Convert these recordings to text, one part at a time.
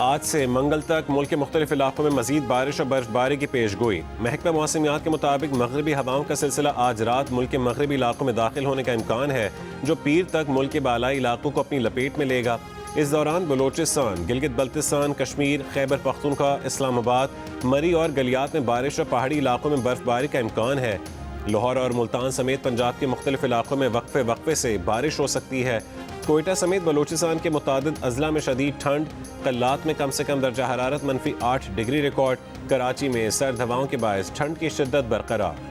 आज से मंगल तक मुल्क के मुख्तलिफ इलाकों में मजीद बारिश और बर्फबारी की पेशगोई। महकमा मौसमियात के मुताबिक मगरबी हवाओं का सिलसिला आज रात मुल्क के मगरबी इलाकों में दाखिल होने का इम्कान है, जो पीर तक मुल्क के बालाई इलाकों को अपनी लपेट में लेगा। इस दौरान बलोचिस्तान, गिलगित बल्तिस्तान, कश्मीर, खैबर पख्तूनख्वा, इस्लामाबाद, मरी और गलियात में बारिश और पहाड़ी इलाकों में बर्फबारी का इम्कान है। लाहौर और मुल्तान समेत पंजाब के मुख्तलिफ इलाकों में वक्फे वक्फे से बारिश हो सकती है। कोयटा समेत बलोचिस्तान के मुतादिद अजला में शदीद ठंड, कल्लात में कम से कम दर्जा हरारत -8 डिग्री रिकॉर्ड। कराची में सर्द हवाओं के बायस ठंड की शिद्दत बरकरार।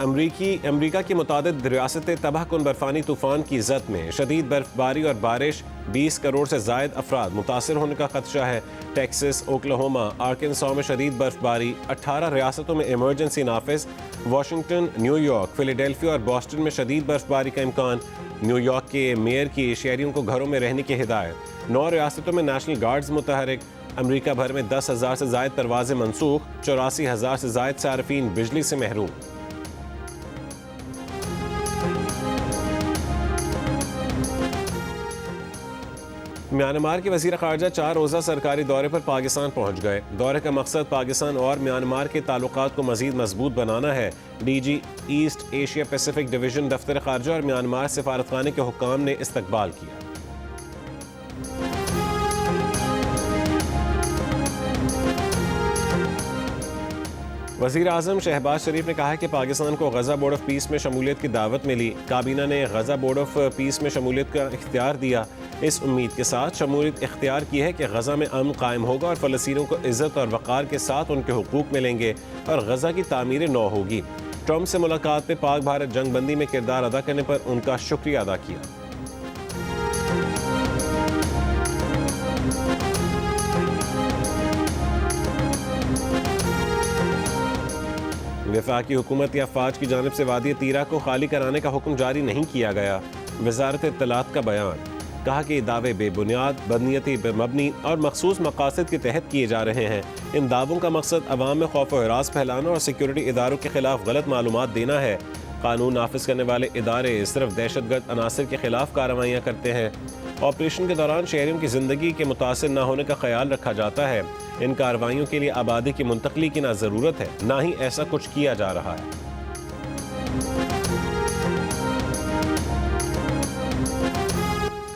अमरीका की मुतादिद रियासतें तबाहकुन बर्फानी तूफान की जद में शदीद बर्फबारी और बारिश, 20 करोड़ से जायद अफराद मुतासर होने का खदशा है। टेक्सास, ओक्लाहोमा, आर्कनसॉ में शदीद बर्फबारी, 18 रियासतों में इमरजेंसी नाफिज। वाशिंगटन, न्यूयॉर्क, फिलाडेल्फिया और बॉस्टन में शदीद बर्फबारी का इम्कान। न्यूयॉर्क के मेयर की शहरियों को घरों में रहने की हिदायत। 9 रियासतों में नेशनल गार्ड्स मुतहरिक। अमरीका भर में 10,000 से जायद परवाजें मनसूख, 84,000 से जायद सार्फिन बिजली से महरूम। म्यांमार के वज़ीर ख़ारजा 4 रोज़ा सरकारी दौरे पर पाकिस्तान पहुँच गए। दौरे का मकसद पाकिस्तान और म्यांमार के ताल्लुकात को मज़ीद मजबूत बनाना है। DG east Asia Pacific division दफ्तर ख़ारजा और म्यांमार सफारतखाने के हुक्काम ने इस्तकबाल किया। वज़ीर आज़म शहबाज शरीफ ने कहा है कि पाकिस्तान को गज़ा बोर्ड ऑफ पीस में शमूलियत की दावत मिली। काबीना ने गज़ा बोर्ड ऑफ पीस में शमूलियत का इख्तियार दिया। इस उम्मीद के साथ शमूलियत इख्तियार की है कि गज़ा में अमन कायम होगा और फ़लस्तीनियों को इज़्ज़त और वक़ार के साथ उनके हुकूक मिलेंगे और गज़ा की तामीर नौ होगी। ट्रंप से मुलाकात में पाक भारत जंग बंदी में किरदार अदा करने पर उनका शुक्रिया अदा किया। वफाकी हुकूमत या फ़ौज की जानिब से वादी तीरा को खाली कराने का हुक्म जारी नहीं किया गया। वज़ारत इत्तलात का बयान, कहा कि दावे बेबुनियाद, बदनीयती मबनी और मखसूस मकासद के तहत किए जा रहे हैं। इन दावों का मकसद अवाम में खौफ और हरास फैलाना और सिक्योरिटी इदारों के खिलाफ गलत मालूमात देना है। कानून नाफिज करने वाले इदारे सिर्फ दहशतगर्द अनासर के खिलाफ कार्रवाइयाँ करते हैं। ऑपरेशन के दौरान शहरियों की ज़िंदगी के मुतासिर न होने का ख्याल रखा जाता है। इन कार्रवाइयों के लिए आबादी की मुंतकली की ना ज़रूरत है, ना ही ऐसा कुछ किया जा रहा है।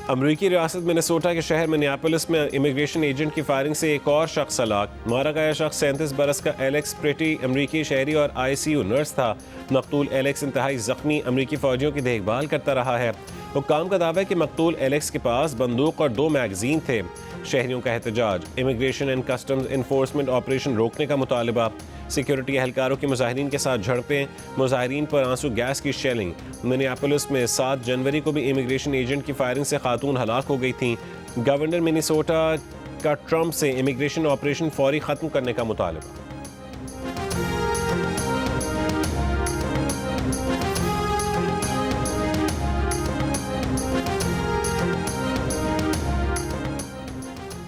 अमरीकी रियासत मिनेसोटा के शहर मिनियापोलिस में इमिग्रेशन एजेंट की फायरिंग से एक और शख्स हलाक। मारा गया शख्स 37 बरस का एलेक्स प्रेटी अमरीकी शहरी और ICU नर्स था। मकतूल एलेक्स इंतहाई जख्मी अमरीकी फौजियों की देखभाल करता रहा है। हुक्काम का दावा है कि मकतूल एलेक्स के पास बंदूक और 2 मैगजीन थे। शहरियों का एहतजाज, immigration and customs enforcement operation रोकने का मुतालबा। सिक्योरिटी एहलकारों की मुजाहिरीन के साथ झड़पें, मुजाहिरीन पर आंसू गैस की शेलिंग। मिनियापोलिस में 7 जनवरी को भी इमिग्रेशन एजेंट की फायरिंग से खातून हलाक हो गई थी। गवर्नर मिनेसोटा का ट्रंप से इमिग्रेशन ऑपरेशन फौरी ख़त्म करने का मुतालबा।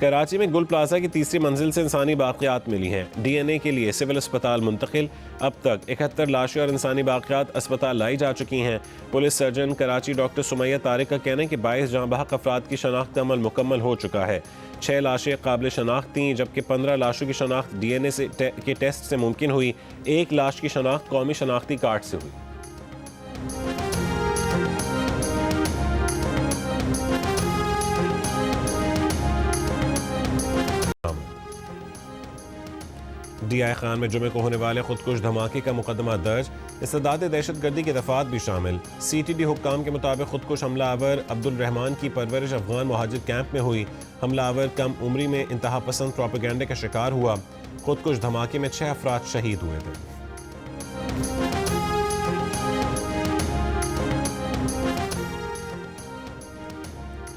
कराची में गुल प्लाजा की तीसरी मंजिल से इंसानी बाक़ियात मिली हैं। DNA के लिए सिविल अस्पताल मुंतकिल। अब तक 71 लाशें और इंसानी बाक़ियात अस्पताल लाई जा चुकी हैं। Police surgeon Karachi doctor Sumaiya Tariq का कहना है कि 22 जाँ बहक अफराद की शनाख्त का अमल मुकम्मल हो चुका है। 6 लाशें काबिल शनाख्त थीं, जबकि 15 लाशों की शनाख्त DNA के टेस्ट से मुमकिन हुई। 1 लाश की शनाख्त कौमी शनाख्ती कार्ड से हुई। DI खान में जुमे को होने वाले खुदकुश धमाके का मुकदमा दर्ज। इस्तेदाद दहशतगर्दी के दफात भी शामिल। CTD हुक्काम के मुताबिक खुदकुश हमलावर अब्दुल रहमान की परवरिश अफगान मुहाजिर कैंप में हुई। हमलावर कम उम्री में इंतहा पसंद प्रोपेगेंडे का शिकार हुआ। खुदकुश धमाके में 6 अफराद शहीद हुए थे।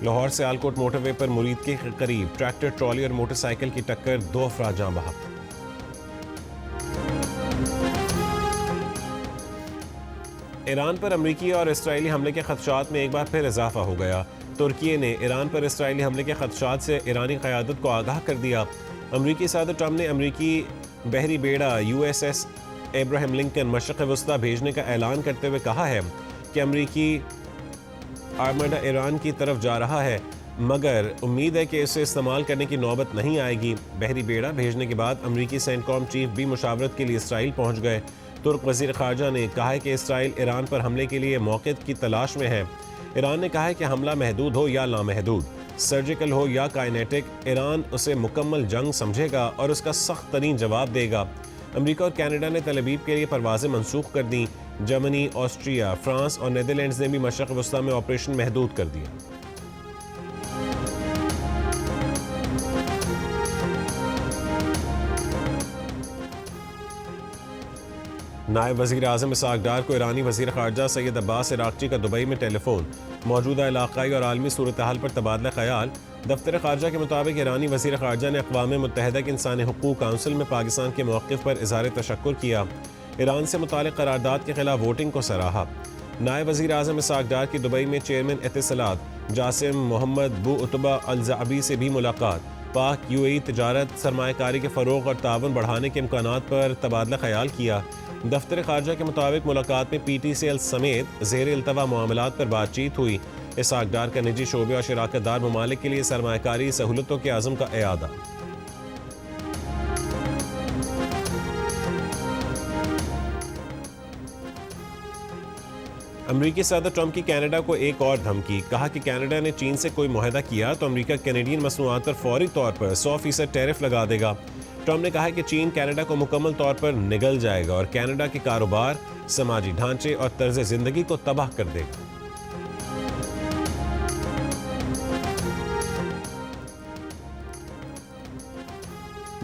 लाहौर से आलकोट मोटरवे पर मुरीद के करीब ट्रैक्टर, ट्रॉली और मोटरसाइकिल की टक्कर, 2 अफराद जाँ बहक। ईरान पर अमरीकी और इसराइली हमले के खदशात में एक बार फिर इजाफा हो गया। तुर्की ने ईरान पर इसराइली हमले के खदशात से ईरानी क़यादत को आगाह कर दिया। अमरीकी सदर ट्रंप ने अमरीकी बहरी बेड़ा USS एब्राहम लिंकन मशरक़ वस्ता भेजने का ऐलान करते हुए कहा है कि अमरीकी आर्मडा ईरान की तरफ जा रहा है, मगर उम्मीद है कि इसे इस्तेमाल करने की नौबत नहीं आएगी। बहरी बेड़ा भेजने के बाद अमरीकी सेंटकॉम चीफ भी मुशावरत के लिए इसराइल पहुंच गए। तुर्क वजीर खारजा ने कहा है कि इसराइल ईरान पर हमले के लिए मौके की तलाश में है। ईरान ने कहा है कि हमला महदूद हो या लामहदूद, सर्जिकल हो या काइनेटिक, ईरान उसे मुकम्मल जंग समझेगा और उसका सख्त तरीन जवाब देगा। अमरीका और कनाडा ने तल अवीव के लिए परवाजें मनसूख कर दी। जर्मनी, ऑस्ट्रिया, फ्रांस और नीदरलैंड्स ने भी मशरक़ वस्ता में ऑपरेशन महदूद कर दिया। नायब वज़ीर आज़म इसहाक़ डार को ईरानी वज़ीर ख़ारजा सैयद अब्बास इराक़ची का दुबई में टेलीफोन। मौजूदा इलाक़ाई और आलमी सूरत हाल पर तबादला ख़याल। दफ्तर ख़ारजा के मुताबिक ईरानी वज़ीर ख़ारजा ने अक़वाम मुत्तहिदा के इंसानी हुकूक़ काउंसिल में पाकिस्तान के मौक़िफ़ पर इज़हार तशक्कुर किया। ईरान से मुतालिक करारदाद के खिलाफ वोटिंग को सराहा। नायब वज़ीर आज़म इसहाक़ डार की दुबई में चेयरमैन एतिसलात जासिम मोहम्मद बू उतबा अल ज़अबी से भी मुलाकात। पाक यूएई तजारत, सरमायाकारी के फ़रोग़ और तावन बढ़ाने के इम्कानात पर तबादला ख़याल किया। दफ्तर ख़ारजा के मुताबिक मुलाकात में PTCL समेत ज़ेर इल्तवा मामलात पर बातचीत हुई। इसहाक़ डार का निजी शोबे और शराकतदार ममालिक के लिए सरमायाकारी सहूलतों के आज़म का इआदा। अमरीकी सदर ट्रंप की कनाडा को एक और धमकी। कहा कि कनाडा ने चीन से कोई मुआहदा किया तो अमरीका कैनेडियन मसनूआत पर फौरी तौर पर 100% टैरिफ लगा देगा। ट्रंप ने कहा कि चीन कनाडा को मुकम्मल तौर पर निगल जाएगा और कनाडा के कारोबार, समाजी ढांचे और तर्ज जिंदगी को तबाह कर देगा।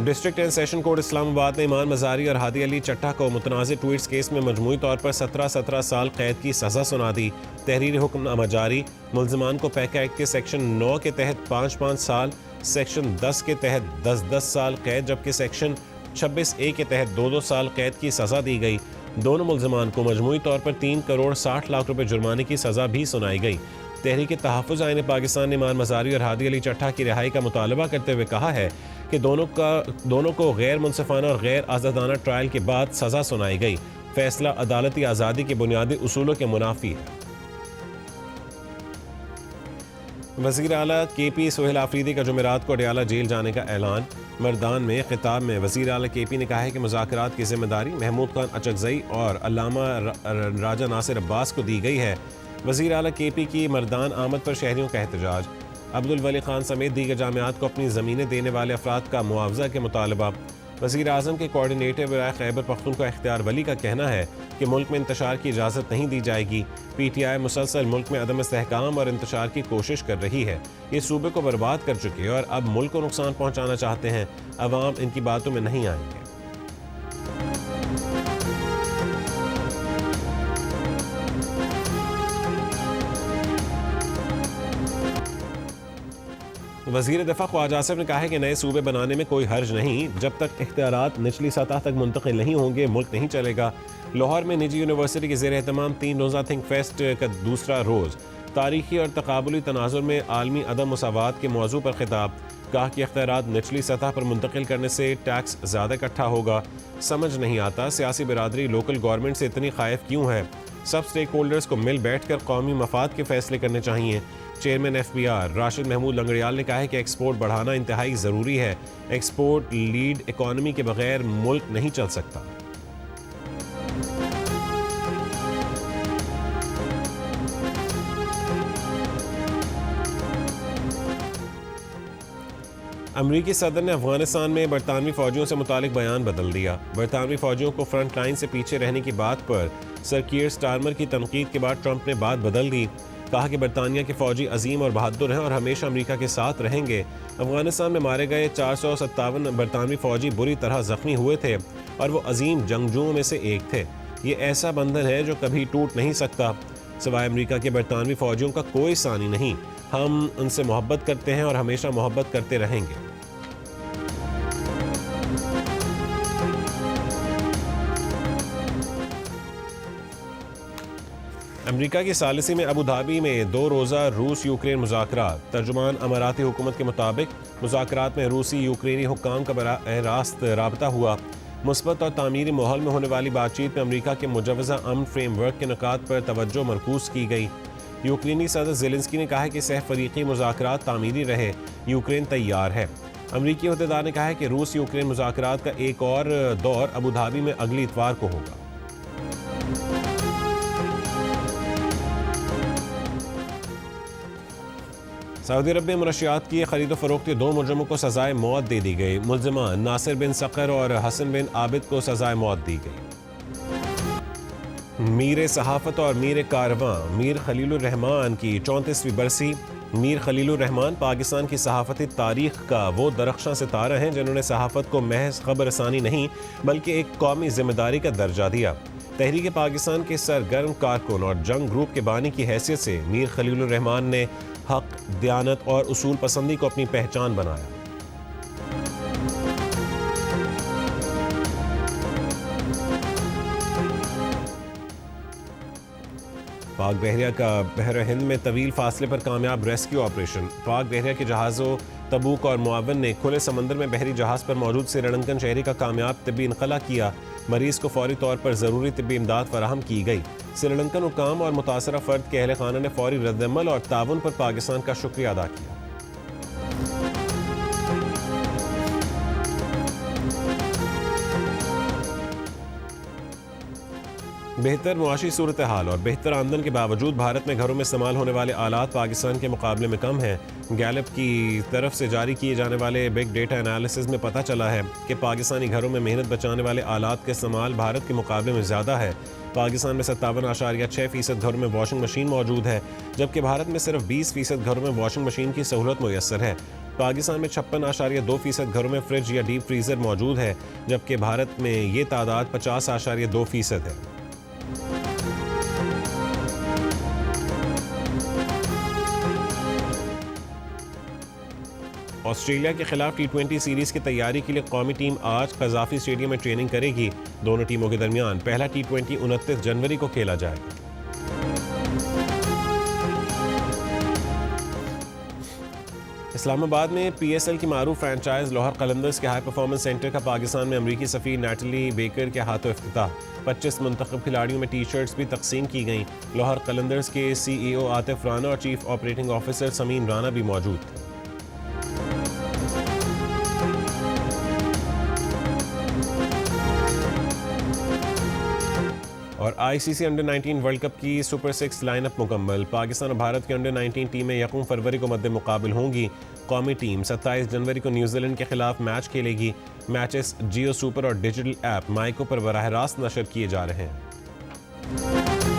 District and session court Islamabad ने ईमान मजारी और हादी अली चट्टा को मुतनाज़ ट्वीट्स केस में मजमूई तौर पर 17 साल कैद की सज़ा सुना दी। तहरीर हुक्मनामा जारी। मुल्ज़िमान को पैका एक्ट के सेक्शन 9 के तहत 5-5 साल, सेक्शन 10 के तहत 10-10 साल कैद, जबकि सेक्शन 26A के तहत 2-2 साल कैद की सज़ा दी गई। दोनों मुल्ज़िमान को मजमूई तौर पर 3 करोड़ 60 लाख रुपए जुर्माने की सज़ा भी सुनाई गई। तहरीक तहफ़्फ़ुज़ आईन पाकिस्तान ने ईमान मजारी और हादी अली चट्टा की रिहाई का मुतालबा करते हुए कहा है कि दोनों को गैर मुनसिफाना और गैर आज़ादाना ट्रायल के बाद सज़ा सुनाई गई। फैसला अदालती आज़ादी के बुनियादी उसूलों के मुनाफी है। वज़ीर आला KP सोहेल आफरीदी का जुमेरात को अडयाला जेल जाने का ऐलान। मर्दान में खिताब में वज़ीर आला KP ने कहा है कि मुज़ाकरात की जिम्मेदारी महमूद खान अचकज़ई और अल्लामा राजा नासिर अब्बास को दी गई है। वज़ीर आला KP की मर्दान आमद पर शहरियों का एहतजाज। अब्दुल वली खान समेत दीगर जामियात को अपनी ज़मीनें देने वाले अफराद का मुआवजा के मुतालबा। वज़ीर आज़म के कोऑर्डिनेटर बराए खैबर पख्तूनख्वा इख्तियार वली का कहना है कि मुल्क में इंतशार की इजाज़त नहीं दी जाएगी। PTI मुसलसल मुल्क में अदम इस्तेहकाम और इंतशार की कोशिश कर रही है। ये सूबे को बर्बाद कर चुके और अब मुल्क को नुकसान पहुँचाना चाहते हैं। अवाम इनकी बातों में नहीं आएंगे। वज़ीर दफ़ा ख्वाजा आसिफ ने कहा है कि नए सूबे बनाने में कोई हर्ज नहीं, जब तक इख्तियारात निचली सतह तक मुंतकिल नहीं होंगे मुल्क नहीं चलेगा। लाहौर में निजी यूनिवर्सिटी के ज़ेर एहतमाम 3 रोज़ा थिंक फेस्ट का दूसरा रोज़। तारीखी और तकाबुली तनाजुर में आलमी अदम मुसावात के मौजू पर खिताब। कहा कि इख्तियारात निचली सतह पर मुंतकिल करने से टैक्स ज़्यादा इकट्ठा होगा। समझ नहीं आता सियासी बिरादरी लोकल गवर्नमेंट से इतनी खाइफ क्यों है। सब स्टेक होल्डर्स को मिल बैठ कर कौमी मफाद के फैसले करने चाहिए। चेयरमैन FBR राशिद महमूद लंगड़ियाल ने कहा है कि एक्सपोर्ट बढ़ाना इंतहाई ज़रूरी है। एक्सपोर्ट लीड इकॉनमी के बगैर मुल्क नहीं चल सकता। अमरीकी सदर ने अफगानिस्तान में बरतानवी फ़ौजियों से मुतालिक बयान बदल दिया। बरतानवी फ़ौजियों को फ्रंट लाइन से पीछे रहने की बात पर सर कीर स्टारमर की तनकीद के बाद ट्रंप ने बात बदल दी। कहा कि बरतानिया के फ़ौजी अजीम और बहादुर हैं और हमेशा अमरीका के साथ रहेंगे। अफगानिस्तान में मारे गए 457 बरतानवी फ़ौजी बुरी तरह ज़ख्मी हुए थे और वो अजीम जंगजुओं में से एक थे। ये ऐसा बंधन है जो कभी टूट नहीं सकता। सिवाय अमरीका के बरतानवी फ़ौजियों का कोई सानी नहीं। हम उनसे मोहब्बत करते हैं और हमेशा मोहब्बत करते रहेंगे। अमरीका की सालिसी में अबू धाबी में 2 रोज़ा रूस यूक्रेन मुज़ाकरात। तर्जुमान अमाराती हुकूमत के मुताबिक मुज़ाकरात में रूसी यूक्रेनी हुक्काम का बराह रास्त राबता हुआ। मुस्बत और तामीरी माहौल में होने वाली बातचीत में अमरीका के मुजवज़ा अमन फ्रेमवर्क के नुकात पर तवज्जो मरकूज़ की गई। यूक्रेनी सदर ज़ेलेंस्की ने कहा है कि सहफ़रीक़ी मुज़ाकरात तामीरी रहे, यूक्रेन तैयार है। अमरीकी अहदेदार ने कहा है कि रूस यूक्रेन मुज़ाकरात का एक और दौर अबू धाबी में अगली इतवार को होगा। सऊदी अरब में मनशियात की खरीदो फरोख्त के 2 मुजरिमों को सजाए मौत दे दी गई। मुल्ज़िमान नासिर बिन सकर और हसन बिन आबिद को सजाए मौत दी गई। मीर सहाफ़त और मीर कारवां मीर खलीलुर रहमान की 34वीं बरसी। मीर खलीलुर रहमान पाकिस्तान की सहाफ़ती तारीख़ का वो दरख्शां सितारा हैं जिन्होंने सहाफ़त को महज खबरसानी नहीं बल्कि एक कौमी जिम्मेदारी का दर्जा दिया। तहरीक पाकिस्तान के सरगर्म कारकुन और जंग ग्रुप के बानी की हैसियत से मीर खलीलुर रहमान ने हक, दयानत और उसूल पसंदी को अपनी पहचान बनाया। पाक बहरिया का बहर हिंद में तवील फासले पर कामयाब रेस्क्यू ऑपरेशन। पाक बहरिया के जहाज़ों तबूक और मुआवन ने खुले समंदर में बहरी जहाज़ पर मौजूद श्रीलंकन शहरी का कामयाब तिब्बी इनखला किया। मरीज़ को फौरी तौर पर ज़रूरी तिब्बी इमदाद फराहम की गई। श्रीलंकन हुकाम और मुतासरा फ़र्द के अहल खाना ने फौरी रद्दअमल और ताउन पर पाकिस्तान का शुक्रिया अदा किया। बेहतर मुआशी सूरत हाल और बेहतर आमदन के बावजूद भारत में घरों में इस्तेमाल होने वाले आलात पाकिस्तान के मुकाबले में कम हैं। गैलप की तरफ से जारी किए जाने वाले बिग डेटा एनालिसिस में पता चला है कि पाकिस्तानी घरों में मेहनत बचाने वाले आलात का इस्तेमाल भारत के मुकाबले में ज़्यादा है। पाकिस्तान में 57.6% घरों में वॉशिंग मशीन मौजूद है, जबकि भारत में सिर्फ 20% घरों में वॉशिंग मशीन की सहूलत मुयस्सर है। पाकिस्तान में 56.2% घरों में फ्रिज या डीप फ्रीज़र मौजूद है, जबकि भारत में ये तादाद 50.2% है। ऑस्ट्रेलिया के खिलाफ T20 सीरीज की तैयारी के लिए कौमी टीम आज कज़ाफी स्टेडियम में ट्रेनिंग करेगी। दोनों टीमों के दरमियान पहला T20 29 जनवरी को खेला जाएगा। इस्लामाबाद में PSL की मारूफ फ्रेंचाइज लाहौर कलंदर्स के हाई परफॉर्मेंस सेंटर का पाकिस्तान में अमरीकी सफ़ीर नैटली बेकर के हाथों इफ्तिताह। 25 मुंतखब खिलाड़ियों में टी-शर्ट्स भी तकसीम की गईं। लाहौर कलंदर्स के CEO आतिफ राना और chief operating officer Sameen Rana भी मौजूद थे। और ICC अंडर 19 वर्ल्ड कप की सुपर 6 लाइनअप मुकम्मल। पाकिस्तान और भारत की अंडर 19 टीमें 1 फरवरी को मद्दे मुकाबिल होंगी। कौमी टीम 27 जनवरी को न्यूजीलैंड के खिलाफ मैच खेलेगी। मैचेस जियो सुपर और डिजिटल ऐप माइको पर बराह रास्त नशर किए जा रहे हैं।